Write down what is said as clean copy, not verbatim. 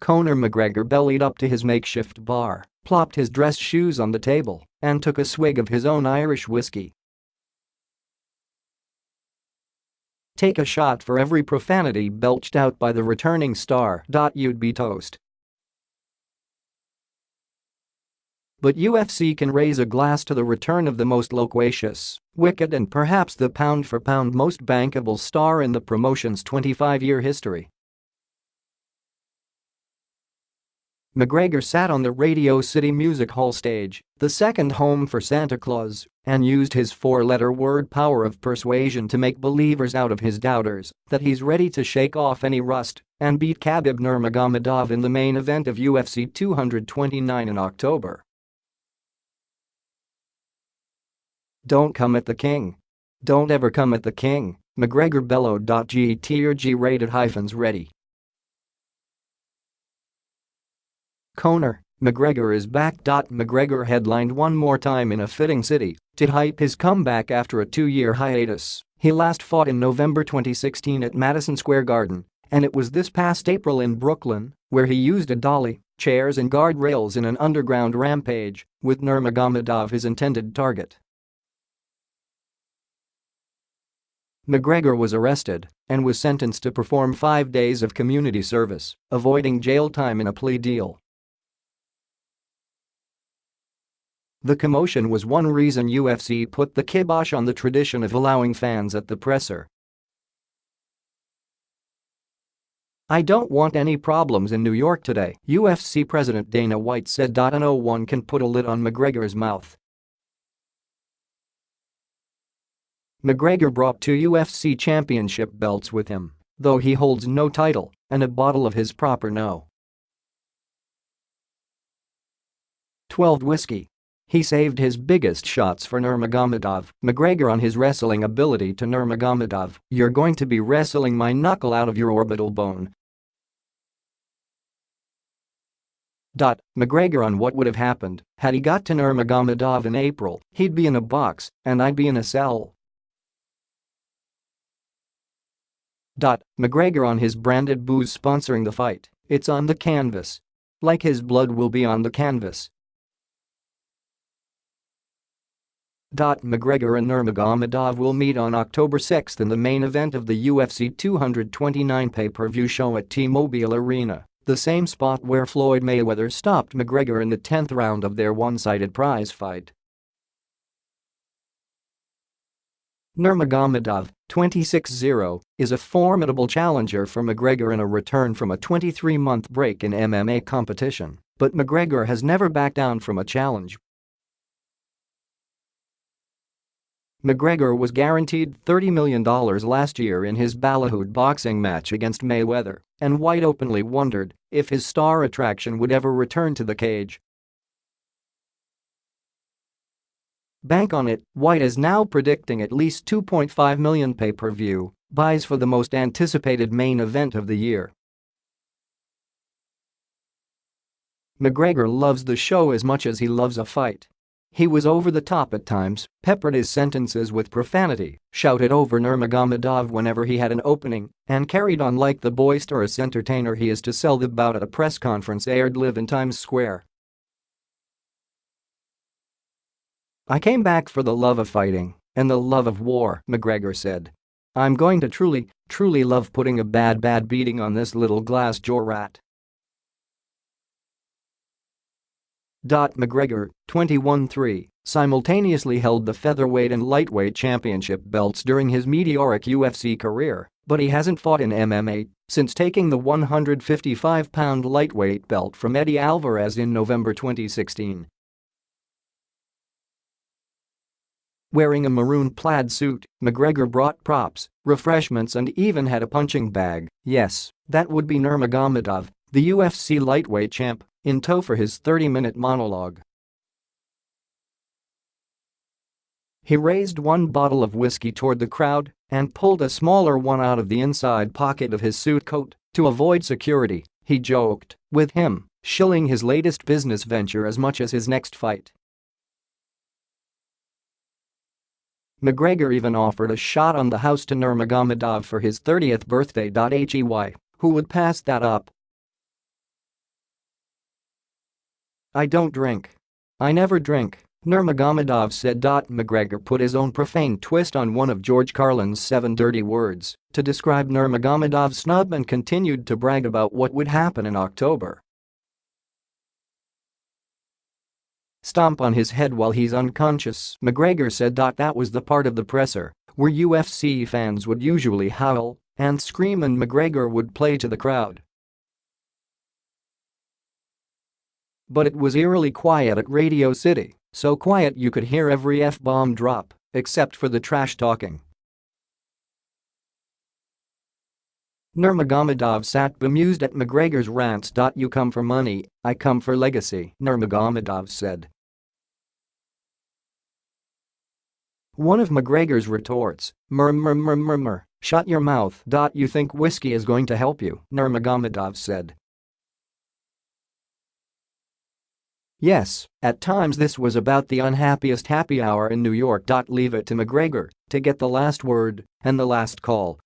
Conor McGregor bellied up to his makeshift bar, plopped his dress shoes on the table, and took a swig of his own Irish whiskey. Take a shot for every profanity belched out by the returning star. You'd be toast. But UFC can raise a glass to the return of the most loquacious, wicked and perhaps the pound-for-pound most bankable star in the promotion's 25-year history. McGregor sat on the Radio City Music Hall stage, the second home for Santa Claus, and used his four-letter word power of persuasion to make believers out of his doubters that he's ready to shake off any rust and beat Khabib Nurmagomedov in the main event of UFC 229 in October. "Don't come at the king. Don't ever come at the king," McGregor bellowed. G-rated-ready. Conor McGregor is back. McGregor headlined one more time in a fitting city to hype his comeback after a 2-year hiatus. He last fought in November 2016 at Madison Square Garden, and it was this past April in Brooklyn, where he used a dolly, chairs and guardrails in an underground rampage, with Nurmagomedov his intended target. McGregor was arrested and was sentenced to perform 5 days of community service, avoiding jail time in a plea deal. The commotion was one reason UFC put the kibosh on the tradition of allowing fans at the presser. "I don't want any problems in New York today," UFC President Dana White said. "No one can put a lid on McGregor's mouth." McGregor brought 2 UFC championship belts with him, though he holds no title, and a bottle of his proper No. 12 whiskey. He saved his biggest shots for Nurmagomedov. McGregor on his wrestling ability to Nurmagomedov, "You're going to be wrestling my knuckle out of your orbital bone." McGregor on what would have happened had he got to Nurmagomedov in April. "He'd be in a box, and I'd be in a cell." McGregor on his branded booze sponsoring the fight, "It's on the canvas. Like his blood will be on the canvas." McGregor and Nurmagomedov will meet on October 6 in the main event of the UFC 229 pay-per-view show at T-Mobile Arena, the same spot where Floyd Mayweather stopped McGregor in the 10th round of their one-sided prize fight. Nurmagomedov, 26-0, is a formidable challenger for McGregor in a return from a 23-month break in MMA competition, but McGregor has never backed down from a challenge. McGregor was guaranteed $30 million last year in his ballyhooed boxing match against Mayweather, and White openly wondered if his star attraction would ever return to the cage. Bank on it, White is now predicting at least 2.5 million pay-per-view buys for the most anticipated main event of the year. McGregor loves the show as much as he loves a fight. He was over the top at times, peppered his sentences with profanity, shouted over Nurmagomedov whenever he had an opening, and carried on like the boisterous entertainer he is to sell the bout at a press conference aired live in Times Square. "I came back for the love of fighting and the love of war," McGregor said. "I'm going to truly love putting a bad beating on this little glass jaw rat." McGregor, 21-3, simultaneously held the featherweight and lightweight championship belts during his meteoric UFC career, but he hasn't fought in MMA since taking the 155-pound lightweight belt from Eddie Alvarez in November 2016. Wearing a maroon plaid suit, McGregor brought props, refreshments and even had a punching bag. Yes, that would be Nurmagomedov, the UFC lightweight champ, in tow for his 30-minute monologue. He raised one bottle of whiskey toward the crowd and pulled a smaller one out of the inside pocket of his suit coat to avoid security, he joked, with him shilling his latest business venture as much as his next fight. McGregor even offered a shot on the house to Nurmagomedov for his 30th birthday. Who would pass that up? "I don't drink. I never drink," Nurmagomedov said. McGregor put his own profane twist on one of George Carlin's 7 dirty words to describe Nurmagomedov's snub and continued to brag about what would happen in October. "Stomp on his head while he's unconscious," McGregor said. That was the part of the presser where UFC fans would usually howl and scream and McGregor would play to the crowd. But it was eerily quiet at Radio City, so quiet you could hear every F-bomb drop, except for the trash talking. Nurmagomedov sat bemused at McGregor's rants. "You come for money, I come for legacy," Nurmagomedov said. One of McGregor's retorts, "Murmur, shut your mouth. You think whiskey is going to help you," Nurmagomedov said. Yes, at times this was about the unhappiest happy hour in New York. Leave it to McGregor to get the last word and the last call